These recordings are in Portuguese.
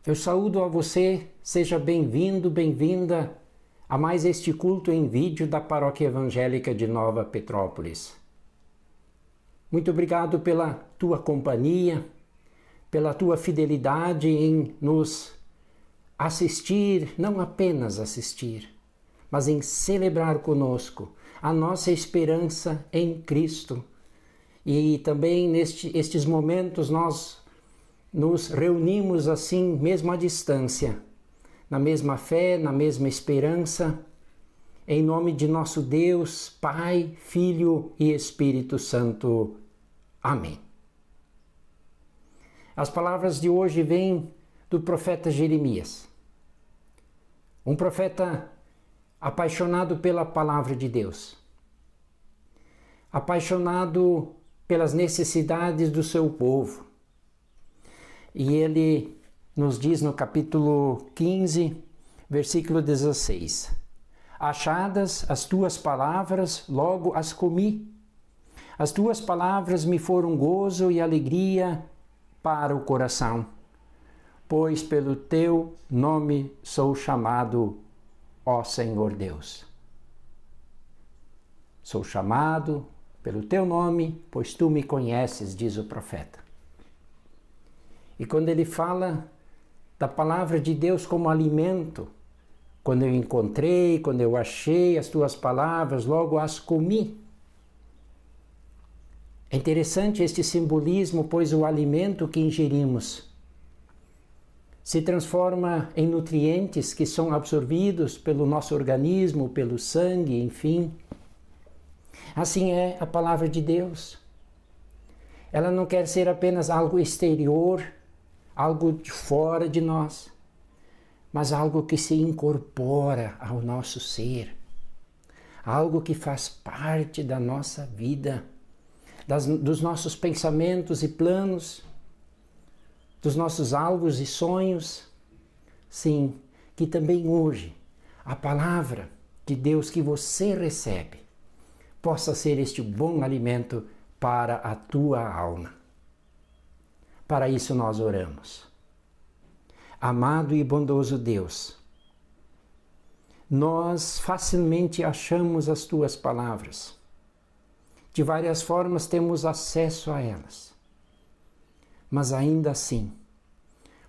Eu saúdo a você, seja bem-vindo, bem-vinda a mais este culto em vídeo da Paróquia Evangélica de Nova Petrópolis. Muito obrigado pela tua companhia, pela tua fidelidade em nos assistir, não apenas assistir, mas em celebrar conosco a nossa esperança em Cristo. E também nestes momentos nós nos reunimos assim, mesmo à distância, na mesma fé, na mesma esperança, em nome de nosso Deus, Pai, Filho e Espírito Santo. Amém. As palavras de hoje vêm do profeta Jeremias, um profeta apaixonado pela palavra de Deus, apaixonado pelas necessidades do seu povo. E ele nos diz no capítulo 15, versículo 16: Achadas as tuas palavras, logo as comi. As tuas palavras me foram gozo e alegria para o coração, pois pelo teu nome sou chamado, ó Senhor Deus. Sou chamado pelo teu nome, pois tu me conheces, diz o profeta. E quando ele fala da palavra de Deus como alimento, quando eu encontrei, quando eu achei as tuas palavras, logo as comi. É interessante este simbolismo, pois o alimento que ingerimos se transforma em nutrientes que são absorvidos pelo nosso organismo, pelo sangue, enfim. Assim é a palavra de Deus. Ela não quer ser apenas algo exterior, algo de fora de nós, mas algo que se incorpora ao nosso ser, algo que faz parte da nossa vida, dos nossos pensamentos e planos, dos nossos alvos e sonhos. Sim, que também hoje a palavra de Deus que você recebe possa ser este bom alimento para a tua alma. Para isso nós oramos. Amado e bondoso Deus, nós facilmente achamos as tuas palavras. De várias formas temos acesso a elas. Mas ainda assim,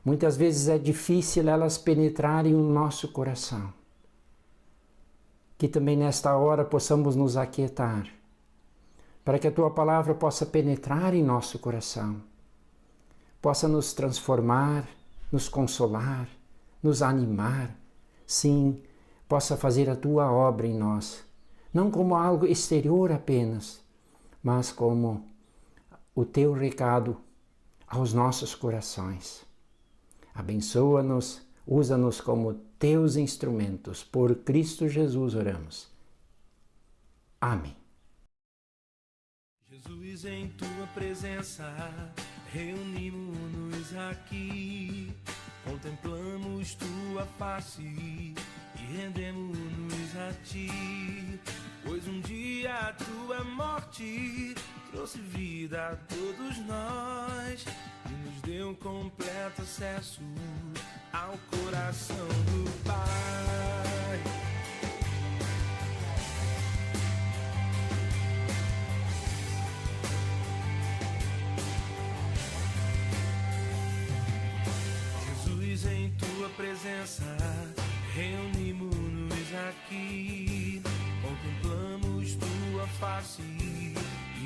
muitas vezes é difícil elas penetrarem o nosso coração. Que também nesta hora possamos nos aquietar, para que a tua palavra possa penetrar em nosso coração, possa nos transformar, nos consolar, nos animar, sim, possa fazer a tua obra em nós, não como algo exterior apenas, mas como o teu recado aos nossos corações. Abençoa-nos, usa-nos como teus instrumentos, por Cristo Jesus oramos. Amém. Jesus, em tua presença, reunimos-nos aqui, contemplamos tua face e rendemos-nos a ti, pois um dia a tua morte trouxe vida a todos nós e nos deu completo acesso ao coração do Pai. Em tua presença, reunimos-nos aqui, contemplamos tua face e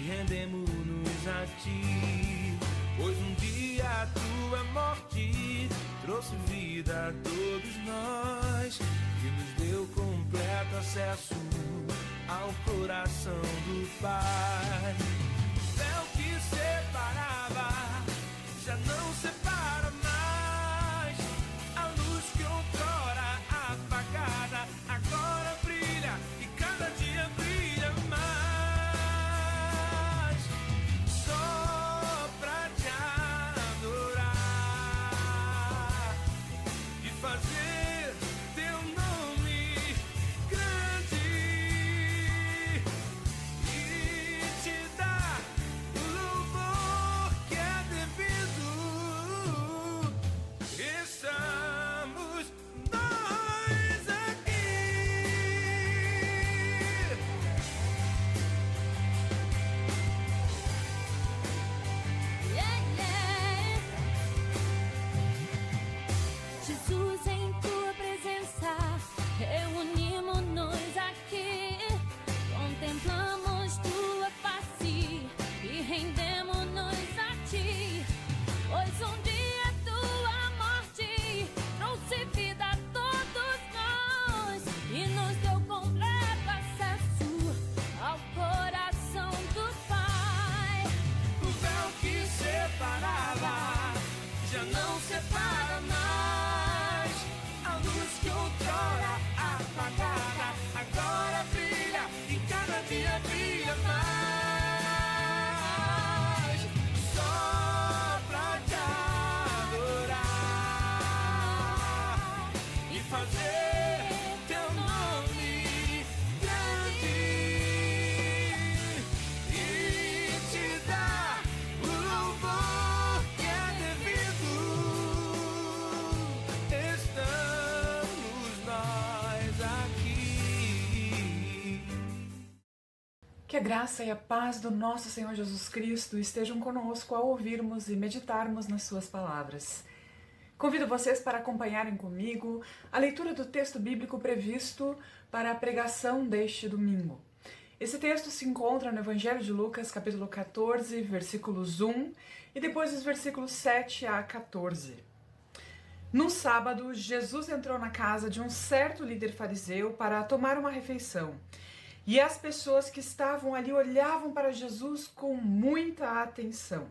rendemos-nos a ti, pois um dia a tua morte trouxe vida a todos nós e nos deu completo acesso ao coração do Pai. O véu que separava já não separa mais. Agora brilha e cada dia brilha mais, só pra te adorar e fazer teu nome grande e te dar o louvor que é devido. Essa fazer teu nome grande e te dar o louvor que é devido. Estamos nós aqui. Que a graça e a paz do nosso Senhor Jesus Cristo estejam conosco ao ouvirmos e meditarmos nas suas palavras. Convido vocês para acompanharem comigo a leitura do texto bíblico previsto para a pregação deste domingo. Esse texto se encontra no Evangelho de Lucas, capítulo 14, versículos 1 e depois os versículos 7 a 14. Num sábado, Jesus entrou na casa de um certo líder fariseu para tomar uma refeição. E as pessoas que estavam ali olhavam para Jesus com muita atenção.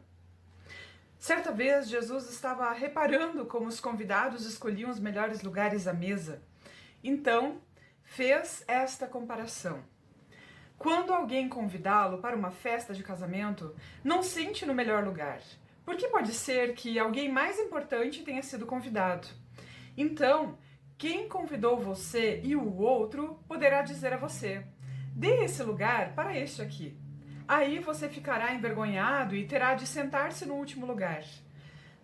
Certa vez, Jesus estava reparando como os convidados escolhiam os melhores lugares à mesa. Então, fez esta comparação. Quando alguém convidá-lo para uma festa de casamento, não sente no melhor lugar, porque pode ser que alguém mais importante tenha sido convidado. Então, quem convidou você e o outro poderá dizer a você: dê esse lugar para este aqui. Aí você ficará envergonhado e terá de sentar-se no último lugar.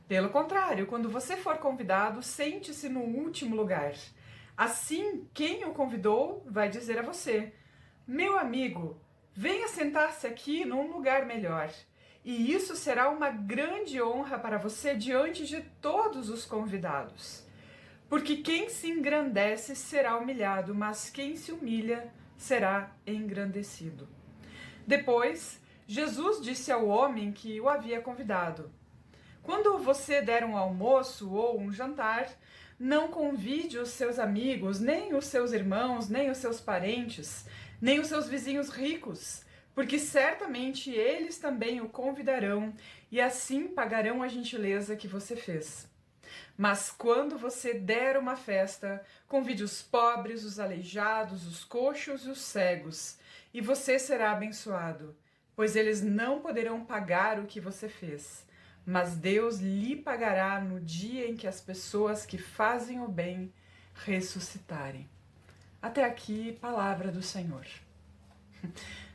Pelo contrário, quando você for convidado, sente-se no último lugar. Assim, quem o convidou vai dizer a você: meu amigo, venha sentar-se aqui num lugar melhor. E isso será uma grande honra para você diante de todos os convidados. Porque quem se engrandece será humilhado, mas quem se humilha será engrandecido. Depois, Jesus disse ao homem que o havia convidado: quando você der um almoço ou um jantar, não convide os seus amigos, nem os seus irmãos, nem os seus parentes, nem os seus vizinhos ricos, porque certamente eles também o convidarão e assim pagarão a gentileza que você fez. Mas quando você der uma festa, convide os pobres, os aleijados, os coxos e os cegos, e você será abençoado, pois eles não poderão pagar o que você fez, mas Deus lhe pagará no dia em que as pessoas que fazem o bem ressuscitarem. Até aqui, palavra do Senhor.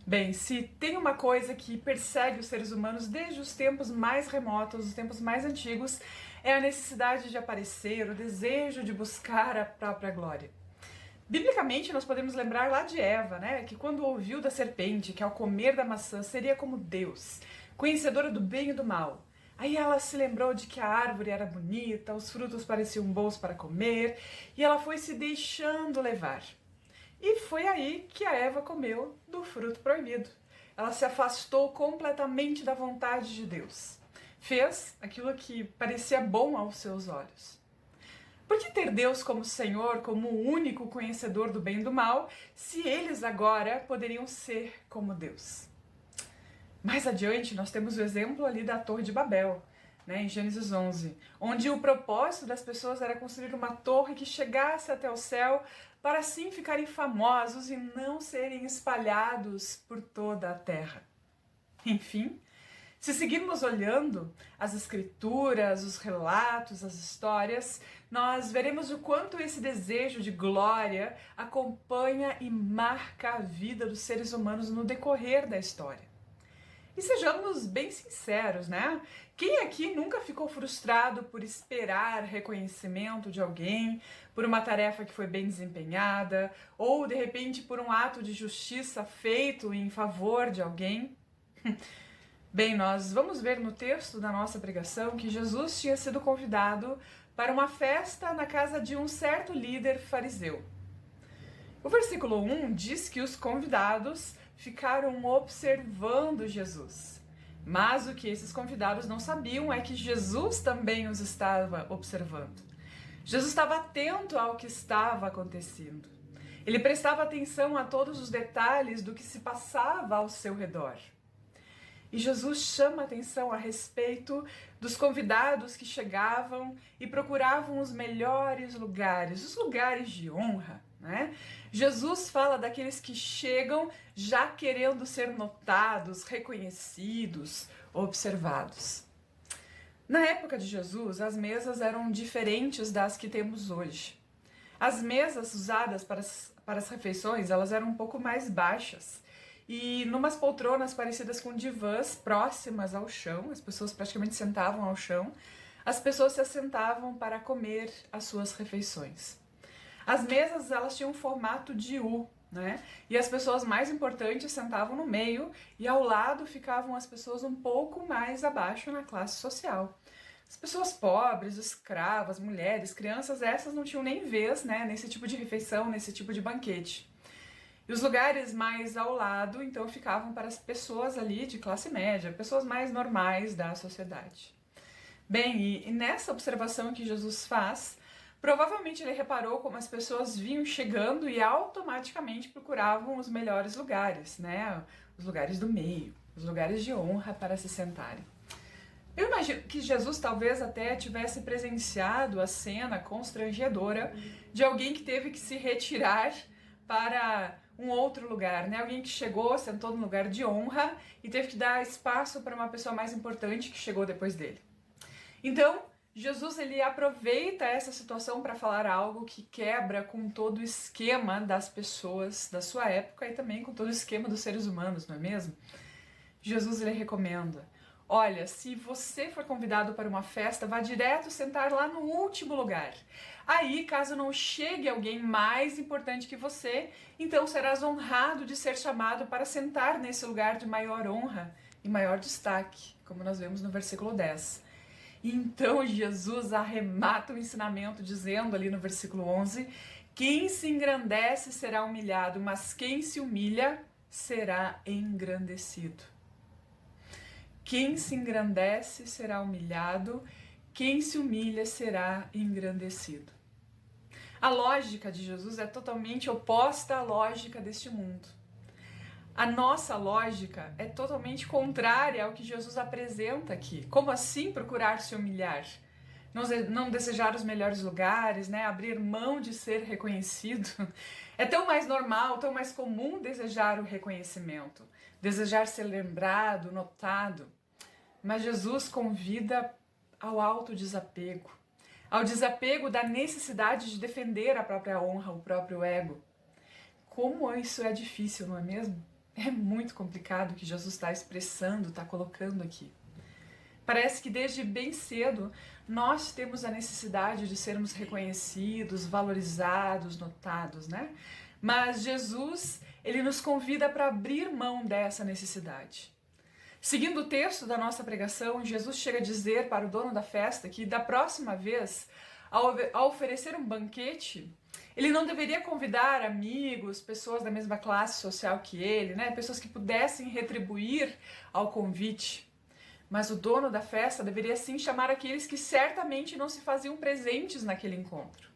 Bem, se tem uma coisa que persegue os seres humanos desde os tempos mais remotos, os tempos mais antigos, é a necessidade de aparecer, o desejo de buscar a própria glória. Biblicamente, nós podemos lembrar lá de Eva, né, que quando ouviu da serpente que ao comer da maçã seria como Deus, conhecedora do bem e do mal, aí ela se lembrou de que a árvore era bonita, os frutos pareciam bons para comer, e ela foi se deixando levar. E foi aí que a Eva comeu do fruto proibido. Ela se afastou completamente da vontade de Deus. Fez aquilo que parecia bom aos seus olhos. Por que ter Deus como Senhor, como o único conhecedor do bem e do mal, se eles agora poderiam ser como Deus? Mais adiante, nós temos o exemplo ali da Torre de Babel, né, em Gênesis 11, onde o propósito das pessoas era construir uma torre que chegasse até o céu para assim ficarem famosos e não serem espalhados por toda a terra. Enfim, se seguirmos olhando as escrituras, os relatos, as histórias, nós veremos o quanto esse desejo de glória acompanha e marca a vida dos seres humanos no decorrer da história. E sejamos bem sinceros, né? Quem aqui nunca ficou frustrado por esperar reconhecimento de alguém, por uma tarefa que foi bem desempenhada, ou de repente por um ato de justiça feito em favor de alguém? Bem, nós vamos ver no texto da nossa pregação que Jesus tinha sido convidado para uma festa na casa de um certo líder fariseu. O versículo 1 diz que os convidados ficaram observando Jesus. Mas o que esses convidados não sabiam é que Jesus também os estava observando. Jesus estava atento ao que estava acontecendo. Ele prestava atenção a todos os detalhes do que se passava ao seu redor. E Jesus chama atenção a respeito dos convidados que chegavam e procuravam os melhores lugares, os lugares de honra, né? Jesus fala daqueles que chegam já querendo ser notados, reconhecidos, observados. Na época de Jesus, as mesas eram diferentes das que temos hoje. As mesas usadas para as refeições, elas eram um pouco mais baixas. E numas poltronas parecidas com divãs próximas ao chão, as pessoas praticamente sentavam ao chão, as pessoas se assentavam para comer as suas refeições. As mesas, elas tinham um formato de U, né? E as pessoas mais importantes sentavam no meio e ao lado ficavam as pessoas um pouco mais abaixo na classe social. As pessoas pobres, escravas, mulheres, crianças, essas não tinham nem vez, né, nesse tipo de refeição, nesse tipo de banquete. E os lugares mais ao lado, então, ficavam para as pessoas ali de classe média, pessoas mais normais da sociedade. Bem, e nessa observação que Jesus faz, provavelmente ele reparou como as pessoas vinham chegando e automaticamente procuravam os melhores lugares, né? Os lugares do meio, os lugares de honra para se sentarem. Eu imagino que Jesus talvez até tivesse presenciado a cena constrangedora de alguém que teve que se retirar para um outro lugar, né? Alguém que chegou, sentou no lugar de honra e teve que dar espaço para uma pessoa mais importante que chegou depois dele. Então, Jesus ele aproveita essa situação para falar algo que quebra com todo o esquema das pessoas da sua época e também com todo o esquema dos seres humanos, não é mesmo? Jesus ele recomenda: olha, se você for convidado para uma festa, vá direto sentar lá no último lugar. Aí, caso não chegue alguém mais importante que você, então serás honrado de ser chamado para sentar nesse lugar de maior honra e maior destaque, como nós vemos no versículo 10. Então Jesus arremata o ensinamento dizendo ali no versículo 11, quem se engrandece será humilhado, mas quem se humilha será engrandecido. Quem se engrandece será humilhado, quem se humilha será engrandecido. A lógica de Jesus é totalmente oposta à lógica deste mundo. A nossa lógica é totalmente contrária ao que Jesus apresenta aqui. Como assim procurar se humilhar? Não desejar os melhores lugares, né? Abrir mão de ser reconhecido. É tão mais normal, tão mais comum desejar o reconhecimento, desejar ser lembrado, notado. Mas Jesus convida ao autodesapego, ao desapego da necessidade de defender a própria honra, o próprio ego. Como isso é difícil, não é mesmo? É muito complicado o que Jesus está expressando, está colocando aqui. Parece que desde bem cedo nós temos a necessidade de sermos reconhecidos, valorizados, notados, né? Mas Jesus, ele nos convida para abrir mão dessa necessidade. Seguindo o texto da nossa pregação, Jesus chega a dizer para o dono da festa que da próxima vez, ao oferecer um banquete, ele não deveria convidar amigos, pessoas da mesma classe social que ele, né? Pessoas que pudessem retribuir ao convite. Mas o dono da festa deveria sim chamar aqueles que certamente não se faziam presentes naquele encontro.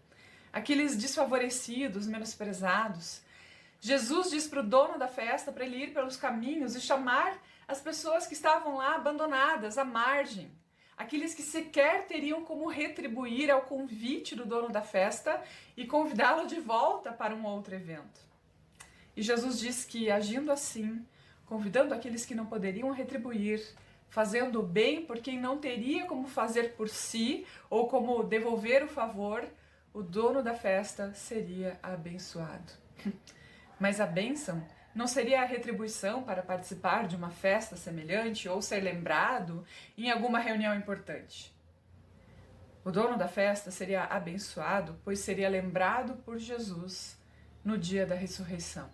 Aqueles desfavorecidos, menosprezados. Jesus diz para o dono da festa para ele ir pelos caminhos e chamar as pessoas que estavam lá abandonadas, à margem. Aqueles que sequer teriam como retribuir ao convite do dono da festa e convidá-lo de volta para um outro evento. E Jesus diz que, agindo assim, convidando aqueles que não poderiam retribuir, fazendo o bem por quem não teria como fazer por si ou como devolver o favor, o dono da festa seria abençoado. Mas a bênção não seria a retribuição para participar de uma festa semelhante ou ser lembrado em alguma reunião importante. O dono da festa seria abençoado, pois seria lembrado por Jesus no dia da ressurreição.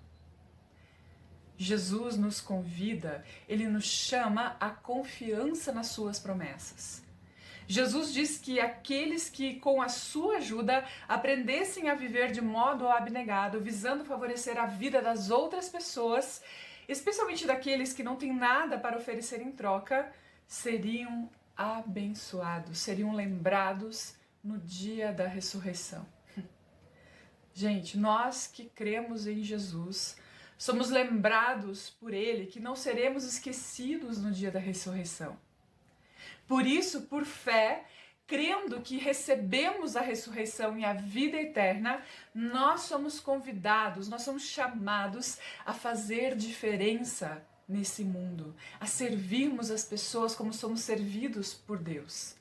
Jesus nos convida, ele nos chama à confiança nas suas promessas. Jesus diz que aqueles que, com a sua ajuda, aprendessem a viver de modo abnegado, visando favorecer a vida das outras pessoas, especialmente daqueles que não têm nada para oferecer em troca, seriam abençoados, seriam lembrados no dia da ressurreição. Gente, nós que cremos em Jesus, somos lembrados por Ele que não seremos esquecidos no dia da ressurreição. Por isso, por fé, crendo que recebemos a ressurreição e a vida eterna, nós somos convidados, nós somos chamados a fazer diferença nesse mundo, a servirmos as pessoas como somos servidos por Deus.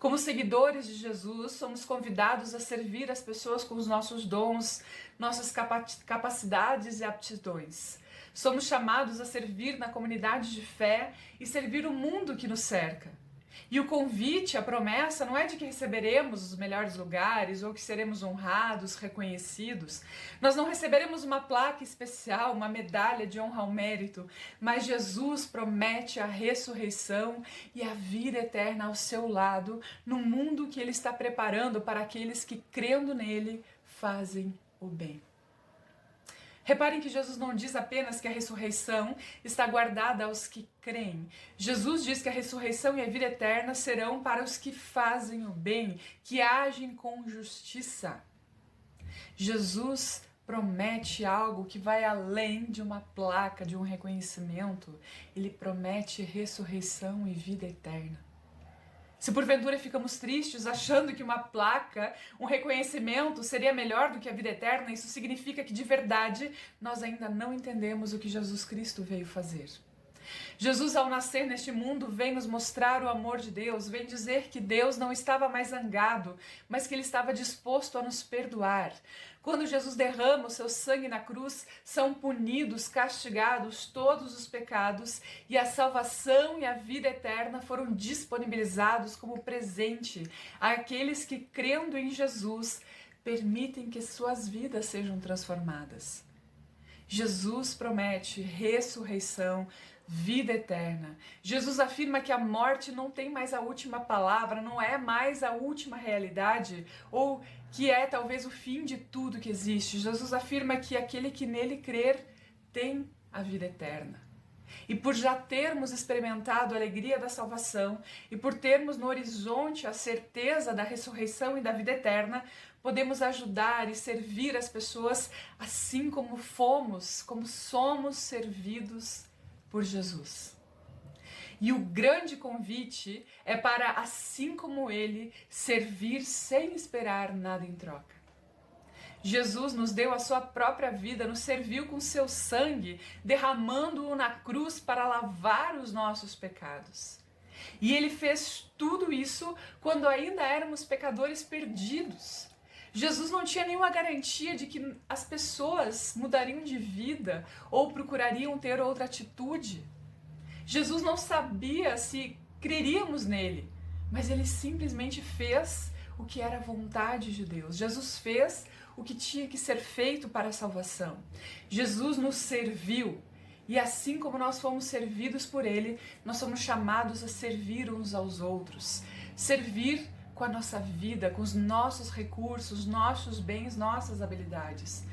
Como seguidores de Jesus, somos convidados a servir as pessoas com os nossos dons, nossas capacidades e aptidões. Somos chamados a servir na comunidade de fé e servir o mundo que nos cerca. E o convite, a promessa, não é de que receberemos os melhores lugares ou que seremos honrados, reconhecidos. Nós não receberemos uma placa especial, uma medalha de honra ao mérito, mas Jesus promete a ressurreição e a vida eterna ao seu lado, no mundo que Ele está preparando para aqueles que, crendo nele, fazem o bem. Reparem que Jesus não diz apenas que a ressurreição está guardada aos que creem. Jesus diz que a ressurreição e a vida eterna serão para os que fazem o bem, que agem com justiça. Jesus promete algo que vai além de uma placa, de um reconhecimento. Ele promete ressurreição e vida eterna. Se porventura ficamos tristes achando que uma placa, um reconhecimento seria melhor do que a vida eterna, isso significa que de verdade nós ainda não entendemos o que Jesus Cristo veio fazer. Jesus, ao nascer neste mundo, vem nos mostrar o amor de Deus, vem dizer que Deus não estava mais zangado, mas que Ele estava disposto a nos perdoar. Quando Jesus derrama o seu sangue na cruz, são punidos, castigados todos os pecados e a salvação e a vida eterna foram disponibilizados como presente àqueles que, crendo em Jesus, permitem que suas vidas sejam transformadas. Jesus promete ressurreição, vida eterna. Jesus afirma que a morte não tem mais a última palavra, não é mais a última realidade, ou que é talvez o fim de tudo que existe. Jesus afirma que aquele que nele crer tem a vida eterna. E por já termos experimentado a alegria da salvação e por termos no horizonte a certeza da ressurreição e da vida eterna, podemos ajudar e servir as pessoas assim como somos servidos por Jesus. E o grande convite é para, assim como Ele, servir sem esperar nada em troca. Jesus nos deu a sua própria vida, nos serviu com seu sangue, derramando-o na cruz para lavar os nossos pecados. E Ele fez tudo isso quando ainda éramos pecadores perdidos. Jesus não tinha nenhuma garantia de que as pessoas mudariam de vida ou procurariam ter outra atitude. Jesus não sabia se creríamos nele, mas Ele simplesmente fez o que era a vontade de Deus. Jesus fez o que tinha que ser feito para a salvação. Jesus nos serviu e assim como nós fomos servidos por Ele, nós somos chamados a servir uns aos outros. Servir com a nossa vida, com os nossos recursos, nossos bens, nossas habilidades.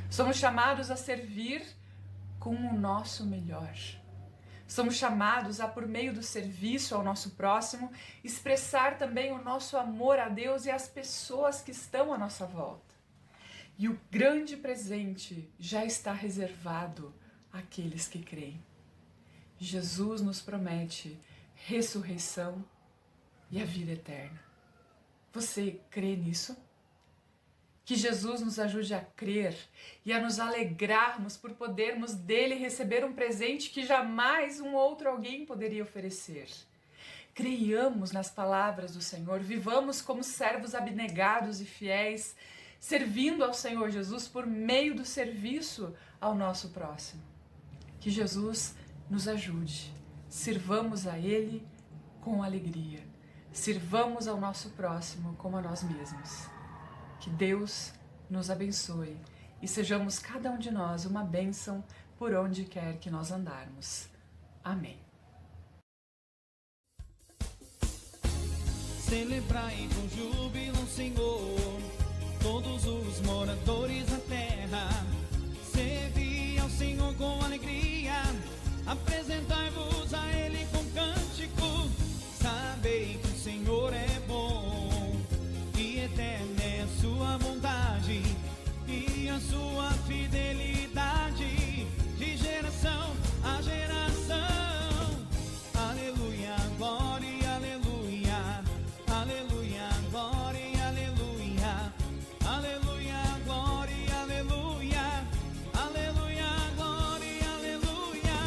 Somos chamados a servir com o nosso melhor. Somos chamados a, por meio do serviço ao nosso próximo, expressar também o nosso amor a Deus e às pessoas que estão à nossa volta. E o grande presente já está reservado àqueles que creem. Jesus nos promete ressurreição e a vida eterna. Você crê nisso? Que Jesus nos ajude a crer e a nos alegrarmos por podermos dele receber um presente que jamais um outro alguém poderia oferecer. Creiamos nas palavras do Senhor, vivamos como servos abnegados e fiéis, servindo ao Senhor Jesus por meio do serviço ao nosso próximo. Que Jesus nos ajude, sirvamos a Ele com alegria, sirvamos ao nosso próximo como a nós mesmos. Que Deus nos abençoe e sejamos cada um de nós uma bênção por onde quer que nós andarmos. Amém. Celebrai com júbilo, Senhor, todos os moradores da terra. Servi ao Senhor com alegria, apresentai-vos a Ele com cântico. Sabei que o Senhor é bom e eterna é a sua bondade e a sua fidelidade de geração a geração. Aleluia, glória, aleluia, aleluia, glória, aleluia, aleluia, glória, aleluia, aleluia, glória, aleluia,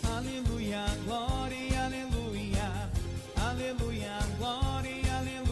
aleluia, glória, aleluia, aleluia, glória, aleluia.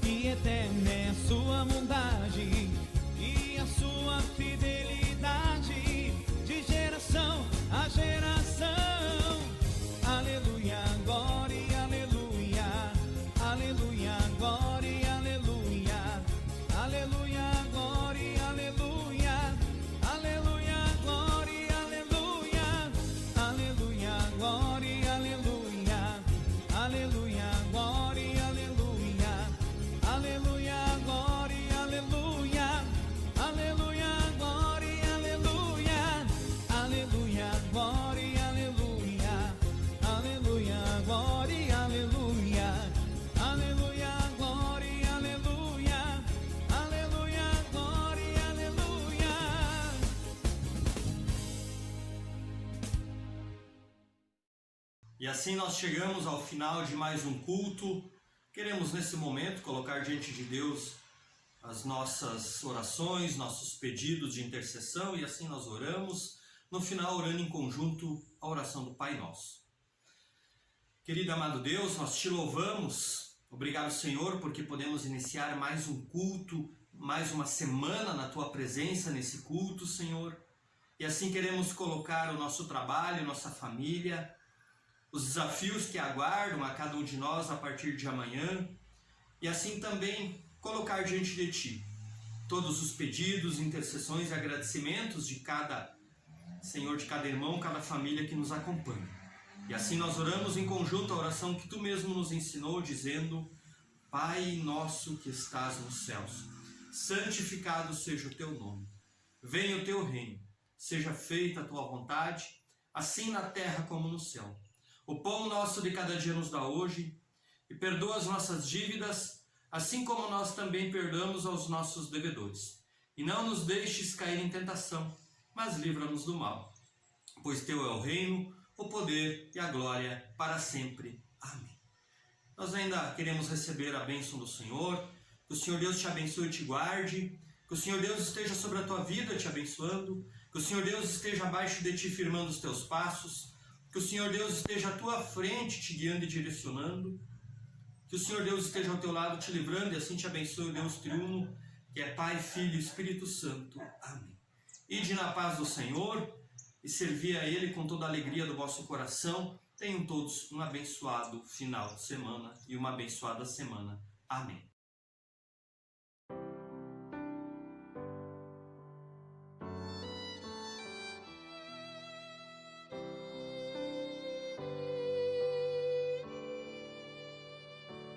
e eterna é a sua bondade e a sua fidelidade, de geração a geração. Aleluia, glória, aleluia, aleluia, glória, aleluia, aleluia, glória, aleluia, aleluia, glória, aleluia, aleluia, glória, aleluia, aleluia, glória, aleluia, aleluia, glória, aleluia, aleluia, glória, aleluia, aleluia, glória, aleluia, aleluia, glória, aleluia, aleluia, glória, aleluia, aleluia, glória, aleluia. E assim nós chegamos ao final de mais um culto. Queremos nesse momento colocar diante de Deus as nossas orações, nossos pedidos de intercessão, e assim nós oramos, no final orando em conjunto a oração do Pai Nosso. Querido amado Deus, nós te louvamos. Obrigado, Senhor, porque podemos iniciar mais um culto, mais uma semana na tua presença nesse culto, Senhor. E assim queremos colocar o nosso trabalho, nossa família, os desafios que aguardam a cada um de nós a partir de amanhã, e assim também colocar diante de Ti todos os pedidos, intercessões e agradecimentos de cada Senhor, de cada irmão, cada família que nos acompanha. E assim nós oramos em conjunto a oração que Tu mesmo nos ensinou, dizendo: Pai nosso que estás nos céus, santificado seja o Teu nome. Venha o Teu reino, seja feita a Tua vontade, assim na terra como no céu. O pão nosso de cada dia nos dá hoje, e perdoa as nossas dívidas, assim como nós também perdoamos aos nossos devedores. E não nos deixes cair em tentação, mas livra-nos do mal. Pois Teu é o reino, o poder e a glória para sempre. Amém. Nós ainda queremos receber a bênção do Senhor, que o Senhor Deus te abençoe e te guarde, que o Senhor Deus esteja sobre a tua vida te abençoando, que o Senhor Deus esteja abaixo de ti firmando os teus passos, que o Senhor Deus esteja à tua frente te guiando e direcionando, que o Senhor Deus esteja ao teu lado te livrando, e assim te abençoe o Deus triuno, que é Pai, Filho e Espírito Santo. Amém. Ide na paz do Senhor e servi a Ele com toda a alegria do vosso coração. Tenham todos um abençoado final de semana e uma abençoada semana. Amém.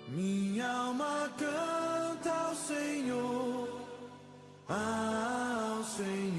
Minha alma canta ao Senhor, ao Senhor.